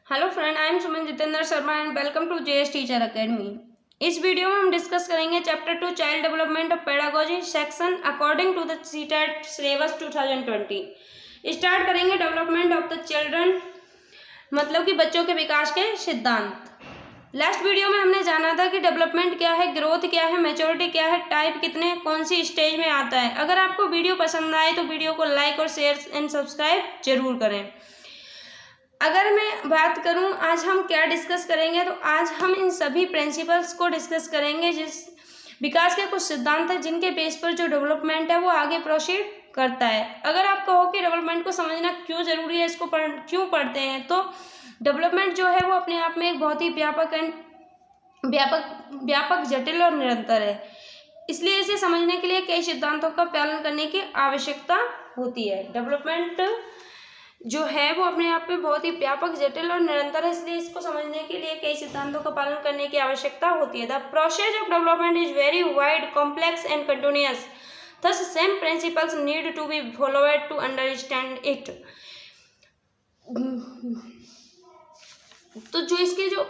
Hello friend, I am Suman Jitendra Sharma and welcome to JS teacher academy. इस वीडियो में हम डिस्कस करेंगे chapter 2 child development of pedagogy section according to the CTET syllabus 2020। Start करेंगे development of the children, मतलब कि बच्चों के विकास के सिद्धांत। लास्ट वीडियो में हमने जाना था कि डेवलपमेंट क्या है, ग्रोथ क्या है, मैच्योरिटी क्या है, टाइप कितने कौन सी स्टेज में आता है। अगर आपको वीडियो पसंद आए तो वीडियो को लाइक और शेयर एंड सब्सक्राइब जरूर करें। अगर मैं बात करूं आज हम क्या डिस्कस करेंगे, तो आज हम इन सभी प्रिंसिपल्स को डिस्कस करेंगे जिस विकास के कुछ सिद्धांत हैं जिनके बेस पर जो डेवलपमेंट है वो आगे प्रोसीड करता है। अगर आप कहो कि डेवलपमेंट को समझना क्यों जरूरी है, इसको क्यों पढ़ते हैं, तो डेवलपमेंट जो है वो अपने आप में एक बहुत ही व्यापक जटिल और निरंतर है। इसलिए इसे समझने के लिए कई सिद्धांतों का पालन करने की आवश्यकता होती है। डेवलपमेंट जो है वो अपने आप में बहुत ही व्यापक जटिल और निरंतर है, इसलिए इसको समझने के लिए कई सिद्धांतों का पालन करने की आवश्यकता होती है। The process of development is very wide, complex and continuous, thus same principles need to be followed to understand it। तो जो इसके जो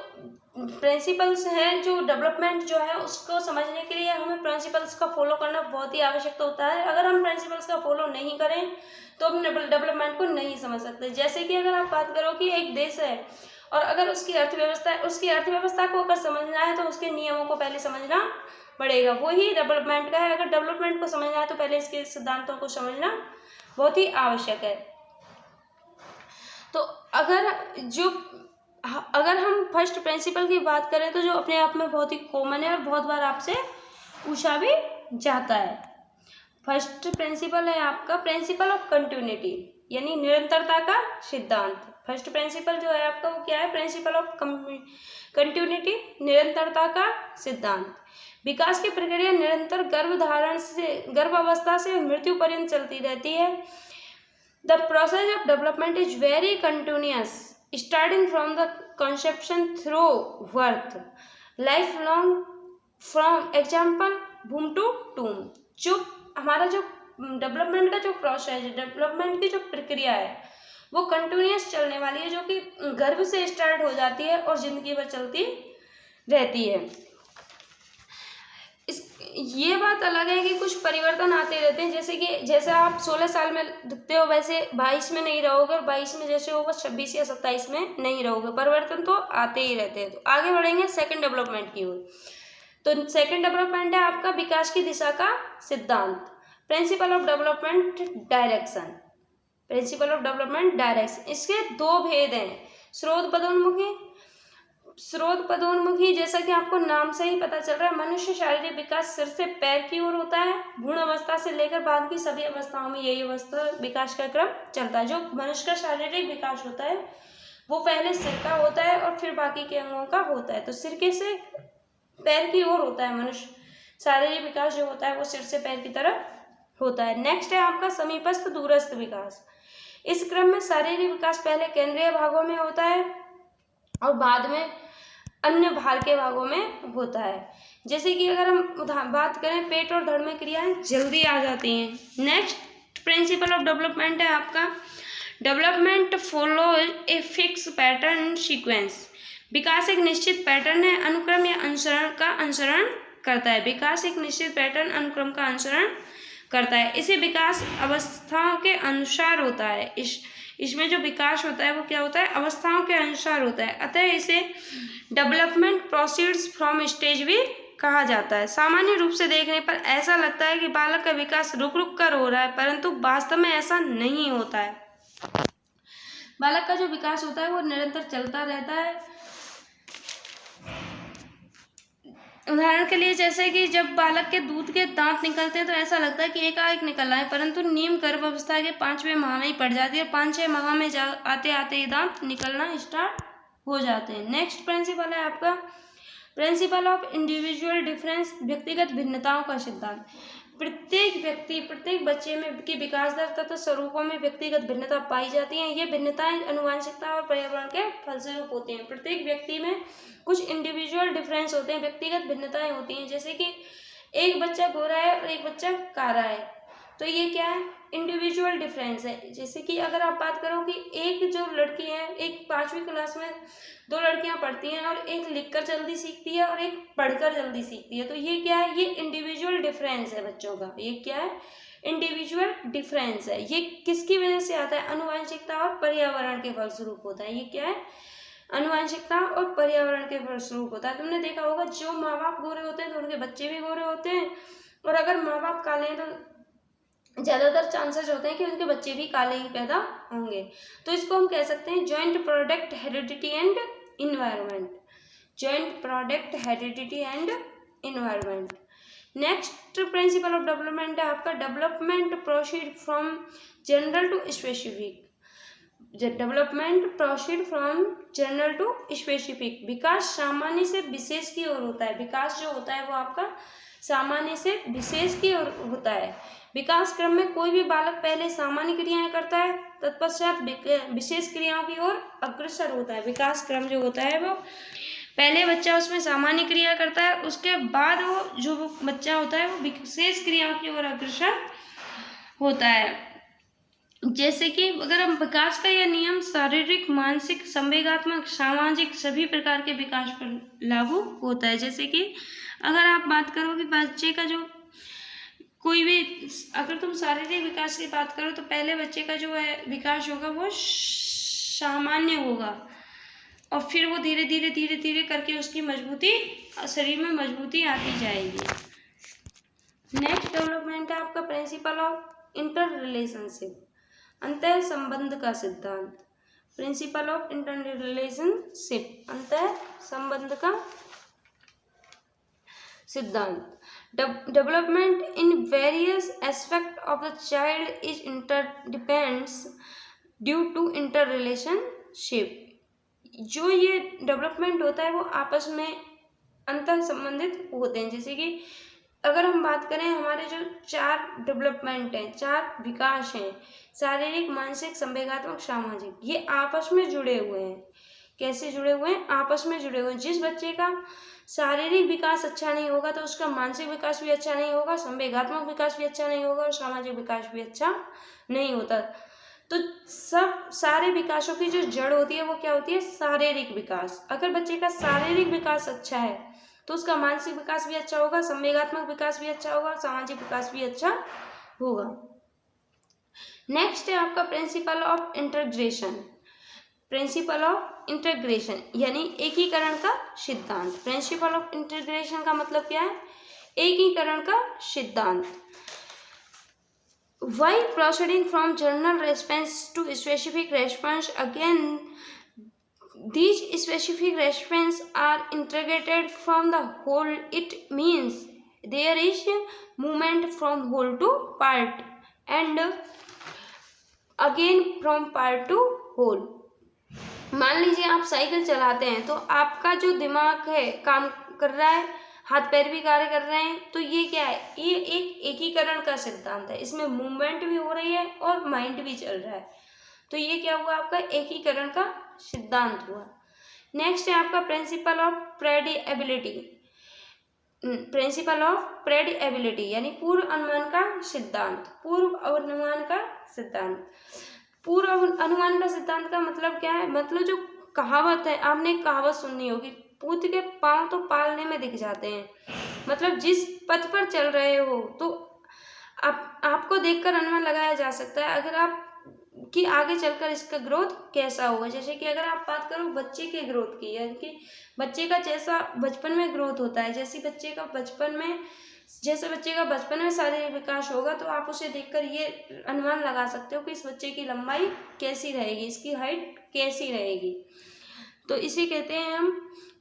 प्रिंसिपल्स हैं, जो डेवलपमेंट जो है उसको समझने के लिए हमें प्रिंसिपल्स का फॉलो करना बहुत ही आवश्यक होता है। अगर हम प्रिंसिपल्स का फॉलो नहीं करें तो हम डेवलपमेंट को नहीं समझ सकते। जैसे कि अगर आप बात करो कि एक देश है और अगर उसकी अर्थव्यवस्था है, उसकी अर्थव्यवस्था को अगर समझना है तो उसके नियमों को पहले समझना पड़ेगा, वही डेवलपमेंट का है। अगर डेवलपमेंट को समझना है तो पहले इसके सिद्धांतों को समझना बहुत ही आवश्यक है। तो अगर हम फर्स्ट प्रिंसिपल की बात करें तो जो अपने आप में बहुत ही कॉमन है और बहुत बार आपसे पूछा भी जाता है। फर्स्ट प्रिंसिपल है आपका प्रिंसिपल ऑफ कंटिन्यूटी, यानी निरंतरता का सिद्धांत। फर्स्ट प्रिंसिपल जो है आपका वो क्या है? प्रिंसिपल ऑफ कंटिन्यूटी, निरंतरता का सिद्धांत। विकास की प्रक्रिया निरंतर गर्भावस्था से मृत्यु पर्यंत चलती रहती है। The process of development is very continuous, starting from the conception through birth, lifelong from example womb to tomb। जो हमारा जो डेवलपमेंट का जो प्रोसेस है, डेवलपमेंट की जो प्रक्रिया है वो कंटिन्यूअस चलने वाली है, जो कि गर्भ से स्टार्ट हो जाती है और जिंदगी भर चलती रहती है। ये बात अलग है कि कुछ परिवर्तन आते रहते हैं, जैसे आप 16 साल में दिखते हो वैसे 22 में नहीं रहोगे, और 22 में जैसे होगा 26 या 27 में नहीं रहोगे। परिवर्तन तो आते ही रहते हैं। तो आगे बढ़ेंगे सेकंड डेवलपमेंट की ओर। तो सेकंड डेवलपमेंट है आपका विकास की दिशा का सिद्धांत, principal of development direction. Principal of development direction, इसके दो भेद हैं, स्रोत पदोन्मुखी। जैसा कि आपको नाम से ही पता चल रहा है, मनुष्य शारीरिक विकास सिर से पैर की ओर होता है। भ्रूण अवस्था से लेकर बाद की सभी अवस्थाओं में यही अवस्था विकास का क्रम चलता है। जो मनुष्य का शारीरिक विकास होता है वो पहले सिर का होता है और फिर बाकी के अंगों का होता है। तो सिर के से पैर की ओर होता है मनुष्य, शारीरिक विकास जो होता है वो सिर से पैर की तरफ होता है। नेक्स्ट है आपका समीपस्थ दूरस्थ विकास। इस क्रम में शारीरिक विकास पहले केंद्रीय भागों में होता है और बाद में अन्य भार के भागों में होता है। जैसे कि अगर हम बात करें, पेट और धड़ में क्रियाएं जल्दी आ जाती हैं। नेक्स्ट प्रिंसिपल ऑफ डेवलपमेंट है आपका development follow a fix pattern sequence. विकास एक निश्चित पैटर्न है, अनुक्रम या अनुसरण करता है। विकास एक निश्चित पैटर्न अनुक्रम का अनुसरण करता है। इसे विकास अवस्थाओं के अनुसार होता है। इसमें जो विकास होता है वो क्या होता है? अवस्थाओं के अनुसार होता है। अतः इसे डेवलपमेंट प्रोसीड्स फ्रॉम स्टेज भी कहा जाता है। सामान्य रूप से देखने पर ऐसा लगता है कि बालक का विकास रुक रुक कर हो रहा है, परंतु वास्तव में ऐसा नहीं होता है। बालक का जो विकास होता है वो निरंतर चलता रहता है। उदाहरण के लिए, जैसे कि जब बालक के दूध के दांत निकलते हैं तो ऐसा लगता है कि एकाएक निकल रहा है, परंतु नीम गर्भ अवस्था के 5वें माह में ही पड़ जाती है और 5-6 माह में आते आते ये दांत निकलना स्टार्ट हो जाते हैं। नेक्स्ट प्रिंसिपल है आपका प्रिंसिपल ऑफ इंडिविजुअल डिफरेंस, व्यक्तिगत भिन्नताओं का सिद्धांत। प्रत्येक बच्चे में की विकास दर तथा स्वरूपों में व्यक्तिगत भिन्नता पाई जाती है। ये भिन्नताएं अनुवांशिकता और पर्यावरण के फलस्वरूप होती हैं। प्रत्येक व्यक्ति में कुछ इंडिविजुअल डिफरेंस होते हैं, व्यक्तिगत भिन्नताएं होती हैं। जैसे कि एक बच्चा गोरा है और एक बच्चा काला है, तो ये क्या है, इंडिविजुअल डिफरेंस है। जैसे कि अगर आप बात करो कि एक जो लड़की है, एक 5वीं क्लास में 2 लड़कियां पढ़ती हैं और एक लिखकर जल्दी सीखती है और एक पढ़कर जल्दी सीखती है, तो ये क्या है, ये इंडिविजुअल डिफरेंस है बच्चों का। ये क्या है, इंडिविजुअल डिफरेंस है। ये किसकी वजह से आता है, आनुवंशिकता और पर्यावरण के फलस्वरूप होता है। ये क्या है, आनुवंशिकता और पर्यावरण के फलस्वरूप होता है। तुमने देखा होगा जो माँ बाप गोरे होते हैं तो उनके बच्चे भी गोरे होते हैं, और अगर माँ बाप काले हैं तो ज़्यादातर चांसेस होते हैं कि उनके बच्चे भी काले ही पैदा होंगे। तो इसको हम कह सकते हैं joint product heredity and environment. Joint product heredity and environment. Next principle of development है आपका development proceed from general to specific. Development proceed from general to specific. विकास सामान्य से विशेष की ओर होता है। विकास जो होता है वो आपका सामान्य से विशेष की ओर होता है। विकास क्रम में कोई भी बालक पहले सामान्य क्रियाएं करता है, तत्पश्चात विशेष क्रियाओं की ओर अग्रसर होता है। विकास क्रम जो होता है वो पहले बच्चा उसमें सामान्य क्रिया करता है, उसके बाद वो जो बच्चा होता है वो विशेष क्रियाओं की ओर अग्रसर होता है। जैसे कि अगर हम विकास का यह नियम शारीरिक, मानसिक, संवेगात्मक, सामाजिक सभी प्रकार के विकास पर लागू होता है। जैसे कि अगर आप बात करो कि बच्चे का जो कोई भी, अगर तुम शारीरिक विकास की बात करो तो पहले बच्चे का जो है विकास होगा वो सामान्य होगा, और फिर वो धीरे धीरे धीरे धीरे करके उसकी मजबूती, शरीर में मजबूती आती जाएगी। नेक्स्ट डेवलपमेंट है आपका प्रिंसिपल ऑफ इंटर रिलेशनशिप, अंतः संबंध का सिद्धांत। प्रिंसिपल ऑफ इंटर रिलेशनशिप, अंतः संबंध का सिद्धांत। Development in various aspect of the child is interdepends due to inter relationship. जो ये डेवलपमेंट होता है वो आपस में अंतर संबंधित होते हैं। जैसे कि अगर हम बात करें, हमारे जो 4 डेवलपमेंट हैं, 4 विकास हैं, शारीरिक, मानसिक, संवेगात्मक, सामाजिक, ये आपस में जुड़े हुए हैं। कैसे जुड़े हुए हैं, आपस में जुड़े हुए हैं। जिस बच्चे का शारीरिक विकास अच्छा नहीं होगा तो उसका मानसिक विकास भी अच्छा नहीं होगा, संवेगात्मक विकास भी अच्छा नहीं होगा और सामाजिक विकास भी अच्छा नहीं होता। तो सब सारे विकासों की जो जड़ होती है वो क्या होती है, शारीरिक विकास। अगर बच्चे का शारीरिक विकास अच्छा है तो उसका मानसिक विकास भी अच्छा होगा, संवेगात्मक विकास भी अच्छा होगा, सामाजिक विकास भी अच्छा होगा। नेक्स्ट है आपका principle of integration. Principle of integration यानी एकीकरण का सिद्धांत। प्रिंसिपल ऑफ इंटीग्रेशन का मतलब क्या है, एकीकरण का सिद्धांत। While proceeding from general response to specific response, again these specific responses are integrated from the whole. It means there is movement from whole to part and again from part to whole. मान लीजिए आप cycle चलाते हैं तो आपका जो दिमाग है काम कर रहा है, हाथ पैर भी कार्य कर रहे हैं, तो ये क्या है, ये एक एकीकरण का सिद्धांत है। इसमें मूवमेंट भी हो रही है और माइंड भी चल रहा है, तो ये क्या हुआ, आपका एकीकरण का सिद्धांत हुआ। नेक्स्ट है आपका प्रिंसिपल ऑफ प्रेडिएबिलिटी। प्रिंसिपल ऑफ प्रेडिएबिलिटी यानी पूर्व अनुमान का सिद्धांत। पूर्व अनुमान का सिद्धांत। पूर्व अनुमान का सिद्धांत का मतलब क्या है, मतलब जो कहावत है, आपने एक कहावत सुननी होगी, पूत के पांव तो पालने में दिख जाते हैं। मतलब जिस पथ पर चल रहे हो तो आपको देखकर अनुमान लगाया जा सकता है अगर आप कि आगे चलकर इसका ग्रोथ कैसा होगा। जैसे कि अगर आप बात करो बच्चे के ग्रोथ की, यानी कि बच्चे का जैसा बचपन में ग्रोथ होता है, जैसे बच्चे का बचपन में शारीरिक विकास होगा तो आप उसे देखकर ये अनुमान लगा सकते हो कि इस बच्चे की लंबाई कैसी रहेगी, इसकी हाइट कैसी रहेगी। तो इसे कहते हैं हम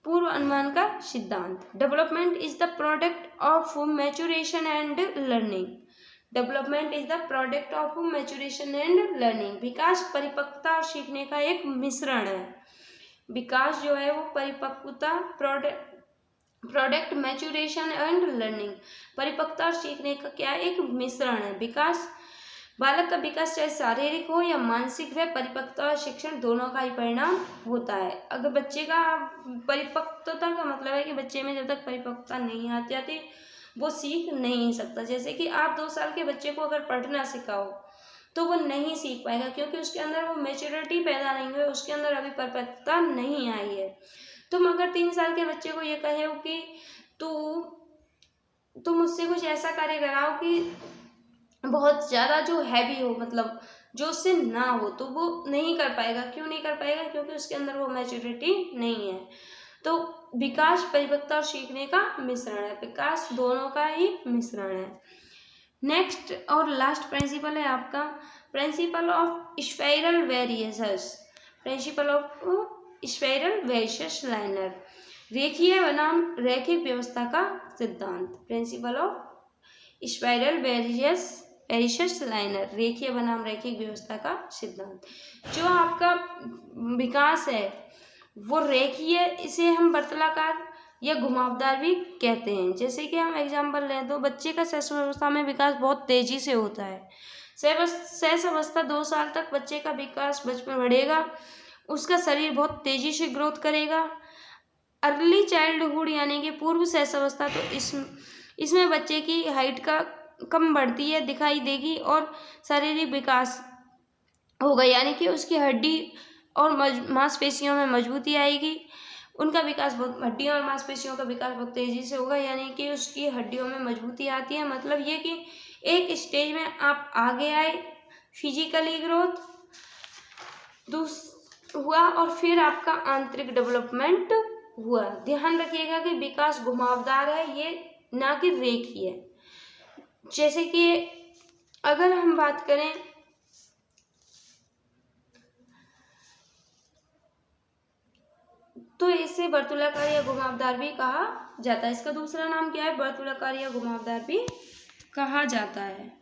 पूर्व अनुमान का सिद्धांत। Development is the product of maturation and learning. Development is the product of maturation and learning. विकास परिपक्वता और सीखने का एक मिश्रण है। विकास जो है वो परिपक्वता, प्रोडक्ट मैच्योरेशन एंड लर्निंग, परिपक्वता और सीखने का क्या एक मिश्रण है। विकास, बालक का विकास चाहे शारीरिक हो या मानसिक, वह परिपक्वता और शिक्षण दोनों का ही परिणाम होता है। अगर बच्चे का परिपक्वता का मतलब है कि बच्चे में जब तक परिपक्वता नहीं आती वो सीख नहीं सकता। जैसे कि आप 2 साल के बच्चे को अगर पढ़ना सिखाओ तो वो नहीं सीख पाएगा, क्योंकि उसके अंदर वो मैच्योरिटी पैदा नहीं हुई, उसके अंदर अभी परिपक्वता नहीं आई है। तुम अगर 3 साल के बच्चे को ये कहे हो कि तुम मुझसे कुछ ऐसा कार्य कराओ कि बहुत ज़्यादा जो हैवी हो, मतलब जो उससे ना हो, तो वो नहीं कर पाएगा। क्यों नहीं कर पाएगा? क्योंकि उसके अंदर वो मैच्योरिटी नहीं है। तो विकास परिपक्वता और सीखने का मिश्रण है, विकास दोनों का ही मिश्रण है। नेक्स्ट और लास्ट प्रिंसिपल है आपका principle of spiral variations, principle of spiral variations liner, रेखीय बनाम रैखिक व्यवस्था का सिद्धांत। Principle of spiral variations liner, रेखीय बनाम रैखिक व्यवस्था का सिद्धांत। जो आपका विकास है वो रेखीय, इसे हम वर्तुलाकार या घुमावदार भी कहते हैं। जैसे कि हम एग्जाम्पल लें तो बच्चे का शैशवावस्था में विकास बहुत तेजी से होता है। शैशवावस्था 2 साल तक बच्चे का विकास बचपन बढ़ेगा, उसका शरीर बहुत तेजी से ग्रोथ करेगा। अर्ली चाइल्डहुड यानी कि पूर्व शैशवावस्था, तो इसमें बच्चे की हाइट का कम बढ़ती है दिखाई देगी और शारीरिक विकास होगा, यानी कि उसकी हड्डी और मांसपेशियों में मजबूती आएगी। उनका विकास बहुत, हड्डियों और मांसपेशियों का विकास बहुत तेजी से होगा, यानी कि उसकी हड्डियों में मजबूती आती है। मतलब ये कि एक स्टेज में आप आगे आए, फिजिकली ग्रोथ हुआ और फिर आपका आंतरिक डेवलपमेंट हुआ। ध्यान रखिएगा कि विकास घुमावदार है, ये ना कि रेखीय है। जैसे कि अगर हम बात करें तो इसे वर्तुलाकार या घुमावदार भी कहा जाता है। इसका दूसरा नाम क्या है? वर्तुलाकार या घुमावदार भी कहा जाता है।